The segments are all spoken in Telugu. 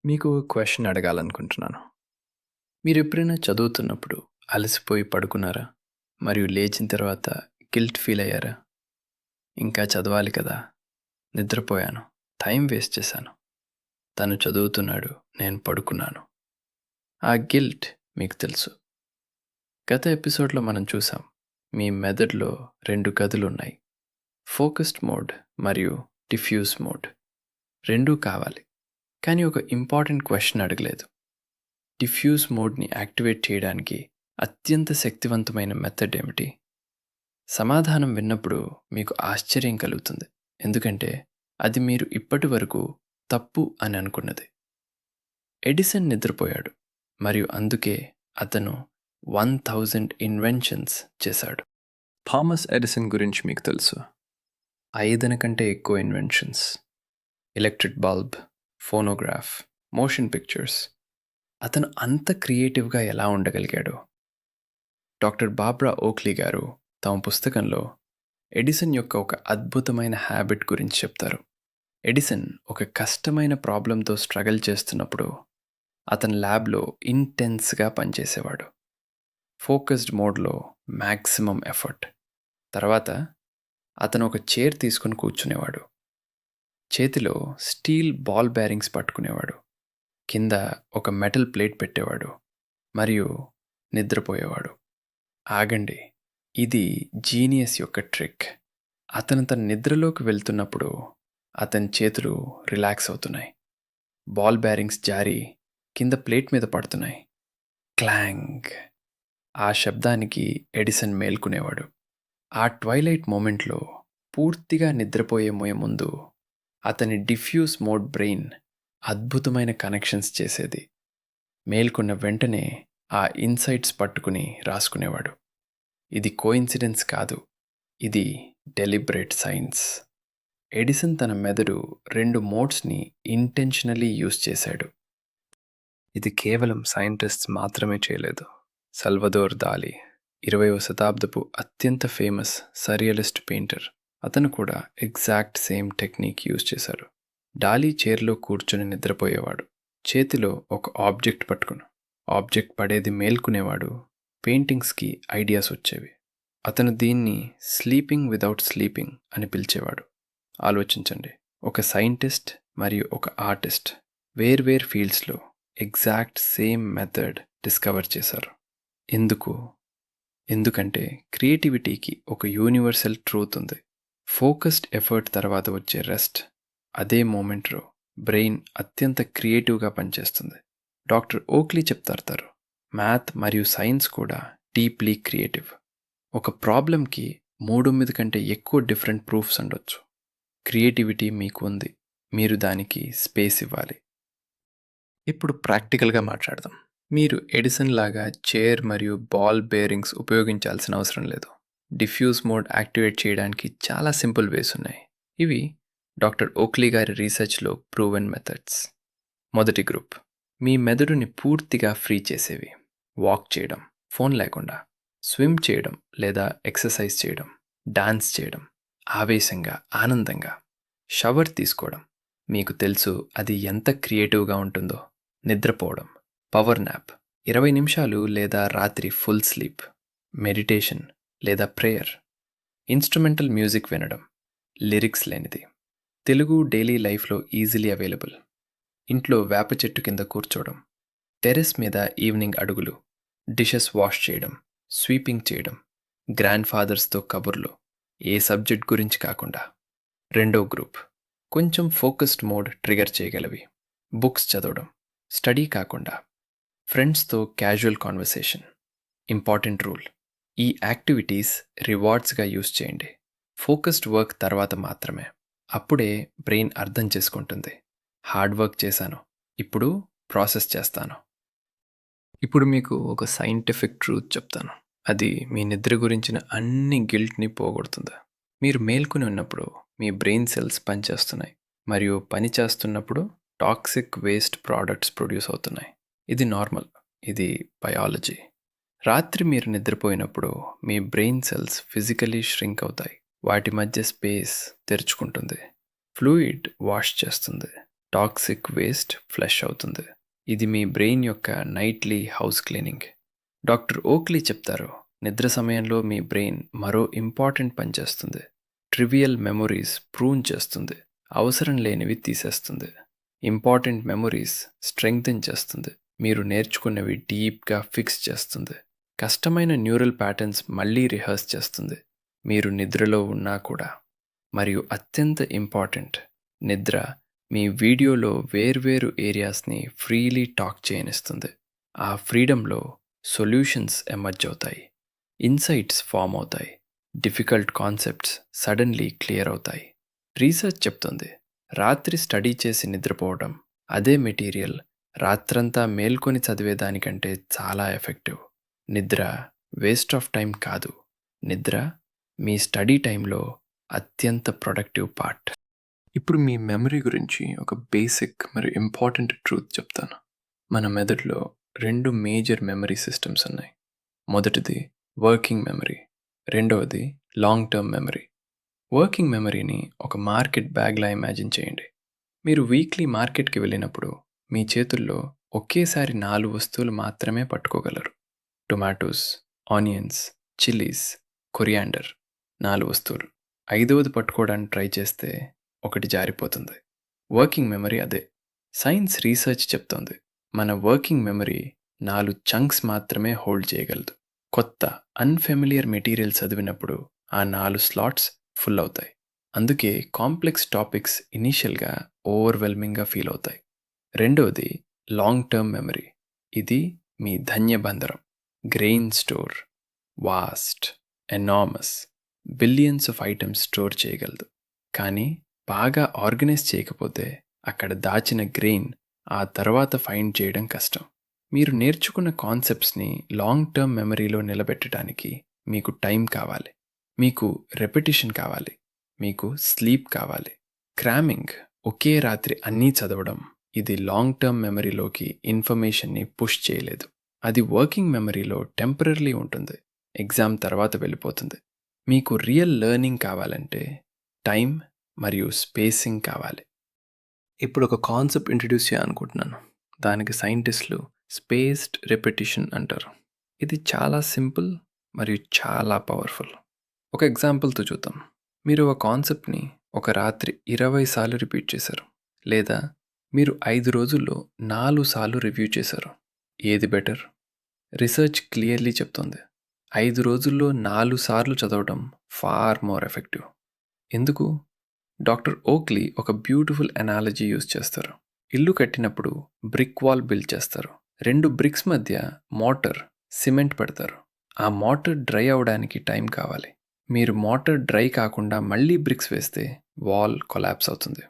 మీకు క్వెషన్ అడగాలనుకుంటున్నాను. మీరెప్పుడైనా చదువుతున్నప్పుడు అలసిపోయి పడుకున్నారా? మరియు లేచిన తర్వాత గిల్ట్ ఫీల్ అయ్యారా? ఇంకా చదవాలి కదా! నిద్రపోయాను. టైం వేస్ట్ చేశాను. తను చదువుతున్నాడు. నేను పడుకున్నాను. ఆ గిల్ట్ మీకు తెలుసు. గత ఎపిసోడ్‌లో మనం చూసాం. మీ మెదడులో 2 గదులున్నాయి. ఫోకస్డ్ మోడ్ మరియు డిఫ్యూజ్ మోడ్. రెండూ కావాలి. కానీ ఒక ఇంపార్టెంట్ క్వెషన్ అడగలేదు. డిఫ్యూజ్ మోడ్ని యాక్టివేట్ చేయడానికి అత్యంత శక్తివంతమైన మెథడ్ ఏమిటి? సమాధానం విన్నప్పుడు మీకు ఆశ్చర్యం కలుగుతుంది. ఎందుకంటే అది మీరు ఇప్పటి వరకు తప్పు అని అనుకున్నది. ఎడిసన్ నిద్రపోయాడు మరియు అందుకే అతను 1000 ఇన్వెన్షన్స్ చేశాడు. థామస్ ఎడిసన్ గురించి మీకు తెలుసు. 5 కంటే ఎక్కువ inventions. Electric bulb, phonograph, motion pictures. అతను అంత క్రియేటివ్గా ఎలా ఉండగలిగాడు? డాక్టర్ బాబ్రా ఓక్లీ గారు తమ పుస్తకంలో ఎడిసన్ యొక్క ఒక అద్భుతమైన హ్యాబిట్ గురించి చెప్తారు. ఎడిసన్ ఒక కష్టమైన ప్రాబ్లంతో స్ట్రగల్ చేస్తున్నప్పుడు అతని ల్యాబ్లో ఇంటెన్స్గా పనిచేసేవాడు. ఫోకస్డ్ మోడ్లో మ్యాక్సిమం ఎఫర్ట్. తర్వాత అతను ఒక చైర్ తీసుకుని కూర్చునేవాడు. చేతిలో స్టీల్ బాల్ బేరింగ్స్ పట్టుకునేవాడు. కింద ఒక మెటల్ ప్లేట్ పెట్టేవాడు మరియు నిద్రపోయేవాడు. ఆగండి, ఇది జీనియస్ యొక్క ట్రిక్. అతను తన నిద్రలోకి వెళ్తున్నప్పుడు అతని చేతులు రిలాక్స్ అవుతున్నాయి. బాల్ బేరింగ్స్ జారి కింద ప్లేట్ మీద పడుతున్నాయి. క్లాంగ్. ఆ శబ్దానికి ఎడిసన్ మేల్కునేవాడు. ఆ ట్వైలైట్ మూమెంట్లో పూర్తిగా నిద్రపోయే ముందు అతని డిఫ్యూజ్ మోడ్ బ్రెయిన్ అద్భుతమైన కనెక్షన్స్ చేసేది. మేల్కొన్న వెంటనే ఆ ఇన్సైట్స్ పట్టుకుని రాసుకునేవాడు. ఇది కోఇన్సిడెన్స్ కాదు, ఇది డెలిబరేట్ సైన్స్. ఎడిసన్ తన మెదడు 2 మోడ్స్ని ఇంటెన్షనలీ యూజ్ చేశాడు. ఇది కేవలం సైంటిస్ట్స్ మాత్రమే చేయలేదు. సల్వదోర్ దాలి, 20వ శతాబ్దపు అత్యంత ఫేమస్ సరియలిస్ట్ పెయింటర్, అతను కూడా ఎగ్జాక్ట్ సేమ్ టెక్నిక్ యూజ్ చేశాడు. డాలీ చైర్లో కూర్చుని నిద్రపోయేవాడు. చేతిలో ఒక ఆబ్జెక్ట్ పట్టుకుని ఆబ్జెక్ట్ పడేది మేల్కునేవాడు. పెయింటింగ్స్కి ఐడియాస్ వచ్చేవి. అతను దీన్ని స్లీపింగ్ వితౌట్ స్లీపింగ్ అని పిలిచేవాడు. ఆలోచించండి, ఒక సైంటిస్ట్ మరియు ఒక ఆర్టిస్ట్ వేర్వేరు ఫీల్డ్స్లో ఎగ్జాక్ట్ సేమ్ మెథడ్ డిస్కవర్ చేశారు. ఎందుకంటే క్రియేటివిటీకి ఒక యూనివర్సల్ ట్రూత్ ఉంది. ఫోకస్డ్ ఎఫర్ట్ తర్వాత వచ్చే రెస్ట్, అదే మూమెంట్లో బ్రెయిన్ అత్యంత క్రియేటివ్గా పనిచేస్తుంది. డాక్టర్ ఓక్లీ చెప్తారు, మ్యాథ్ మరియు సైన్స్ కూడా డీప్లీ క్రియేటివ్. ఒక ప్రాబ్లంకి 3 కంటే ఎక్కువ డిఫరెంట్ ప్రూఫ్స్ ఉండొచ్చు. క్రియేటివిటీ మీకు ఉంది, మీరు దానికి స్పేస్ ఇవ్వాలి. ఇప్పుడు ప్రాక్టికల్గా మాట్లాడదాం. మీరు ఎడిసన్ లాగా చైర్ మరియు బాల్ బేరింగ్స్ ఉపయోగించాల్సిన అవసరం లేదు. డిఫ్యూజ్ మోడ్ యాక్టివేట్ చేయడానికి చాలా సింపుల్ వేస్ ఉన్నాయి. ఇవి డాక్టర్ ఓక్లీ గారి రీసెర్చ్లో ప్రూవెన్ మెథడ్స్. మొదటి గ్రూప్, మీ మెదడుని పూర్తిగా ఫ్రీ చేసేవి. వాక్ చేయడం, ఫోన్ లేకుండా, స్విమ్ చేయడం లేదా ఎక్సర్సైజ్ చేయడం, డాన్స్ చేయడం, ఆవేశంగా ఆనందంగా, షవర్ తీసుకోవడం, మీకు తెలుసు అది ఎంత క్రియేటివ్గా ఉంటుందో. నిద్రపోవడం, పవర్ న్యాప్, 20 నిమిషాలు లేదా రాత్రి ఫుల్ స్లీప్, మెడిటేషన్ లేదా ప్రేయర్, ఇన్స్ట్రుమెంటల్ మ్యూజిక్ వినడం, లిరిక్స్ లేనిది, తెలుగు డైలీ లైఫ్లో ఈజీలీ అవైలబుల్, ఇంట్లో వేప చెట్టు కింద కూర్చోవడం, టెర్రస్ మీద ఈవినింగ్ అడుగులు, డిషెస్ వాష్ చేయడం, స్వీపింగ్ చేయడం, గ్రాండ్ ఫాదర్స్తో కబుర్లు, ఏ సబ్జెక్ట్ గురించి కాకుండా. రెండో గ్రూప్, కొంచెం ఫోకస్డ్ మోడ్ ట్రిగర్ చేయగలవి. బుక్స్ చదవడం, స్టడీ కాకుండా, ఫ్రెండ్స్తో క్యాజువల్ కాన్వర్సేషన్. ఇంపార్టెంట్ రూల్, ఈ యాక్టివిటీస్ రివార్డ్స్గా యూజ్ చేయండి. ఫోకస్డ్ వర్క్ తర్వాత మాత్రమే. అప్పుడే బ్రెయిన్ అర్థం చేసుకుంటుంది, హార్డ్ వర్క్ చేశాను, ఇప్పుడు ప్రాసెస్ చేస్తాను. ఇప్పుడు మీకు ఒక సైంటిఫిక్ ట్రూత్ చెప్తాను. అది మీ నిద్ర గురించిన అన్ని గిల్ట్ని పోగొడుతుంది. మీరు మేల్కొని ఉన్నప్పుడు మీ బ్రెయిన్ సెల్స్ పనిచేస్తున్నాయి మరియు పని చేస్తున్నప్పుడు టాక్సిక్ వేస్ట్ ప్రోడక్ట్స్ ప్రొడ్యూస్ అవుతున్నాయి. ఇది నార్మల్, ఇది బయాలజీ. రాత్రి మీరు నిద్రపోయినప్పుడు మీ బ్రెయిన్ సెల్స్ ఫిజికలీ ష్రింక్ అవుతాయి. వాటి మధ్య స్పేస్ తెరుచుకుంటుంది. ఫ్లూయిడ్ వాష్ చేస్తుంది. టాక్సిక్ వేస్ట్ ఫ్లష్ అవుతుంది. ఇది మీ బ్రెయిన్ యొక్క nightly house cleaning. Doctor Oakley చెప్తారు, నిద్ర సమయంలో మీ బ్రెయిన్ మరో ఇంపార్టెంట్ పని చేస్తుంది. ట్రివియల్ మెమొరీస్ ప్రూన్ చేస్తుంది, అవసరం లేనివి తీసేస్తుంది. ఇంపార్టెంట్ మెమొరీస్ స్ట్రెంగ్తెన్ చేస్తుంది, మీరు నేర్చుకున్నవి డీప్గా ఫిక్స్ చేస్తుంది. కష్టమైన న్యూరల్ ప్యాటర్న్స్ మళ్ళీ రిహర్స్ చేస్తుంది, మీరు నిద్రలో ఉన్నా కూడా. మరియు అత్యంత ఇంపార్టెంట్, నిద్ర మీ వీడియోలో వేర్వేరు ఏరియాస్ని ఫ్రీలీ టాక్ చేయనిస్తుంది. ఆ ఫ్రీడంలో సొల్యూషన్స్ ఎమర్జ్ అవుతాయి, ఇన్సైట్స్ ఫామ్ అవుతాయి, డిఫికల్ట్ కాన్సెప్ట్స్ సడన్లీ క్లియర్ అవుతాయి. రీసెర్చ్ చెప్తుంది, రాత్రి స్టడీ చేసి నిద్రపోవడం అదే మెటీరియల్ రాత్రంతా మేల్కొని చదివేదానికంటే చాలా ఎఫెక్టివ్. నిద్ర వేస్ట్ ఆఫ్ టైం కాదు, నిద్ర మీ స్టడీ టైంలో అత్యంత ప్రొడక్టివ్ పార్ట్. ఇప్పుడు మీ మెమరీ గురించి ఒక బేసిక్ మరియు ఇంపార్టెంట్ ట్రూత్ చెప్తాను. మన మెదడులో 2 మేజర్ మెమరీ సిస్టమ్స్ ఉన్నాయి. మొదటిది వర్కింగ్ మెమరీ, రెండవది లాంగ్ టర్మ్ మెమరీ. వర్కింగ్ మెమరీని ఒక మార్కెట్ బ్యాగ్లా ఇమాజిన్ చేయండి. మీరు వీక్లీ మార్కెట్కి వెళ్ళినప్పుడు మీ చేతుల్లో ఒకేసారి 4 వస్తువులు మాత్రమే పట్టుకోగలరు. Tomatoes, onions, chillies, coriander. 4 వస్తువులు. 5వది పట్టుకోవడానికి ట్రై చేస్తే ఒకటి జారిపోతుంది. వర్కింగ్ మెమరీ అదే. సైన్స్ రీసెర్చ్ చెప్తోంది, మన వర్కింగ్ మెమరీ 4 చంక్స్ మాత్రమే హోల్డ్ చేయగలదు. కొత్త అన్ఫెమిలియర్ మెటీరియల్ చదివినప్పుడు ఆ 4 స్లాట్స్ ఫుల్ అవుతాయి. అందుకే కాంప్లెక్స్ టాపిక్స్ ఇనీషియల్గా ఓవర్వెల్మింగ్గా ఫీల్ అవుతాయి. రెండవది లాంగ్ టర్మ్ మెమరీ. ఇది మీ ధన్యబంధరం. Grain store, vast, enormous, billions of items store చేయగలదు. కానీ బాగా ఆర్గనైజ్ చేయకపోతే అక్కడ దాచిన గ్రెయిన్ ఆ తర్వాత ఫైండ్ చేయడం కష్టం. మీరు నేర్చుకున్న కాన్సెప్ట్స్ని లాంగ్ టర్మ్ మెమరీలో నిలబెట్టడానికి మీకు టైం కావాలి, మీకు రెపిటిషన్ కావాలి, మీకు స్లీప్ కావాలి. క్రామింగ్, ఒకే రాత్రి అన్నీ చదవడం, ఇది లాంగ్ టర్మ్ మెమరీలోకి ఇన్ఫర్మేషన్ని పుష్ చేయలేదు. అది వర్కింగ్ మెమరీలో టెంపరరీ ఉంటుంది, ఎగ్జామ్ తర్వాత వెళ్ళిపోతుంది. మీకు రియల్ లెర్నింగ్ కావాలంటే టైం మరియు స్పేసింగ్ కావాలి. ఇప్పుడు ఒక కాన్సెప్ట్ ఇంట్రడ్యూస్ చేయాలనుకుంటున్నాను. దానికి సైంటిస్టులు స్పేస్డ్ రెపిటిషన్ అంటారు. ఇది చాలా సింపుల్ మరియు చాలా పవర్ఫుల్. ఒక ఎగ్జాంపుల్తో చూద్దాం. మీరు ఒక కాన్సెప్ట్ని ఒక రాత్రి 20 సార్లు రిపీట్ చేశారు, లేదా మీరు 5 రోజుల్లో 4 సార్లు రివ్యూ చేశారు. ఏది బెటర్? రీసెర్చ్ క్లియర్లీ చెప్తోంది, 5 రోజుల్లో 4 సార్లు చదవడం ఫార్ మోర్ ఎఫెక్టివ్. ఎందుకు? డాక్టర్ ఓక్లీ ఒక బ్యూటిఫుల్ అనాలజీ యూజ్ చేస్తారు. ఇల్లు కట్టినప్పుడు బ్రిక్ వాల్ బిల్డ్ చేస్తారు. 2 బ్రిక్స్ మధ్య మోటార్, సిమెంట్ పెడతారు. ఆ మోటార్ డ్రై అవడానికి టైం కావాలి. మీరు మోటార్ డ్రై కాకుండా మళ్ళీ బ్రిక్స్ వేస్తే వాల్ కొలాప్స్ అవుతుంది.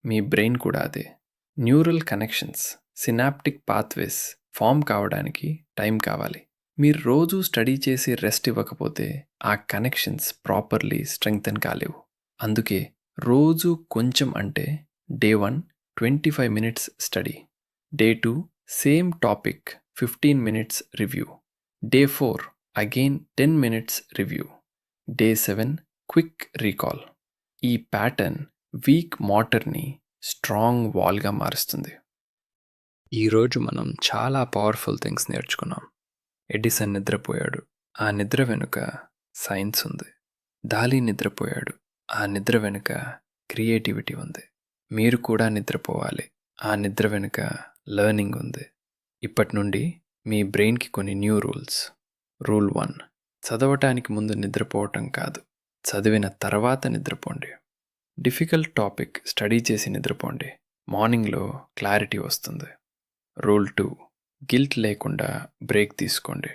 మీ బ్రెయిన్ కూడా అదే. Neural connections, synaptic pathways form కావడానికి టైం కావాలి. మీరు రోజు స్టడీ చేసి రెస్ట్ ఇవ్వకపోతే ఆ కనెక్షన్స్ ప్రాపర్లీ స్ట్రెంగ్తెన్ కాలేవు. అందుకే రోజు కొంచెం, అంటే day 1 25 minutes study, day 2 same topic 15 minutes review, day 4 again 10 minutes review, day 7 quick recall. ఈ ప్యాటర్న్ వీక్ మోటార్ని స్ట్రాంగ్ వాల్గా మారుస్తుంది. ఈరోజు మనం చాలా పవర్ఫుల్ థింగ్స్ నేర్చుకున్నాం. ఎడిసన్ నిద్రపోయాడు, ఆ నిద్ర వెనుక సైన్స్ ఉంది. దాలి నిద్రపోయాడు, ఆ నిద్ర వెనుక క్రియేటివిటీ ఉంది. మీరు కూడా నిద్రపోవాలి, ఆ నిద్ర వెనుక లెర్నింగ్ ఉంది. ఇప్పటి నుండి మీ బ్రెయిన్కి కొన్ని న్యూ రూల్స్. రూల్ 1, చదవటానికి ముందు నిద్రపోవటం కాదు, చదివిన తర్వాత నిద్రపోండి. డిఫికల్ట్ టాపిక్ స్టడీ చేసి నిద్రపోండి, మార్నింగ్లో క్లారిటీ వస్తుంది. రూల్ 2, గిల్ట్ లేకుండా బ్రేక్ తీసుకోండి.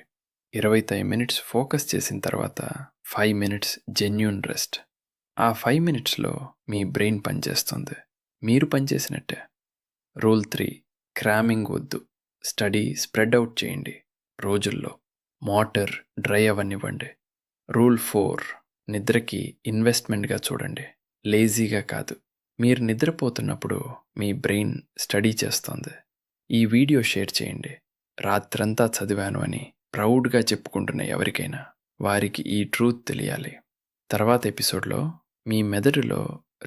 25 మినిట్స్ ఫోకస్ చేసిన తర్వాత 5 మినిట్స్ జెన్యూన్ రెస్ట్. ఆ 5 మినిట్స్లో మీ బ్రెయిన్ పనిచేస్తుంది, మీరు పనిచేసినట్టే. రూల్ 3, క్రామింగ్ వద్దు, స్టడీ స్ప్రెడ్ అవుట్ చేయండి రోజుల్లో, మోటార్ డ్రై అవ్వనివ్వండి. రూల్ 4, నిద్రకి ఇన్వెస్ట్మెంట్గా చూడండి, లేజీగా కాదు. మీరు నిద్రపోతున్నప్పుడు మీ బ్రెయిన్ స్టడీ చేస్తోంది. ఈ వీడియో షేర్ చేయండి. రాత్రంతా చదివాను అని ప్రౌడ్గా చెప్పుకుంటున్న ఎవరికైనా వారికి ఈ ట్రూత్ తెలియాలి. తర్వాత ఎపిసోడ్లో మీ మెదడులో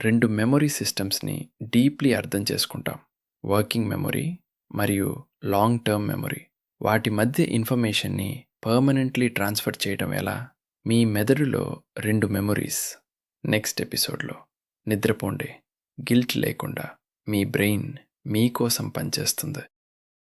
2 మెమొరీ సిస్టమ్స్ని డీప్లీ అర్థం చేసుకుంటాం. వర్కింగ్ మెమొరీ మరియు లాంగ్ టర్మ్ మెమొరీ, వాటి మధ్య ఇన్ఫర్మేషన్ని పర్మనెంట్లీ ట్రాన్స్ఫర్ చేయడం ఎలా? మీ మెదడులో 2 మెమొరీస్. నెక్స్ట్ ఎపిసోడ్లో నిద్రపోండి, గిల్ట్ లేకుండా మీ బ్రెయిన్ మీకోసం పనిచేస్తుంది.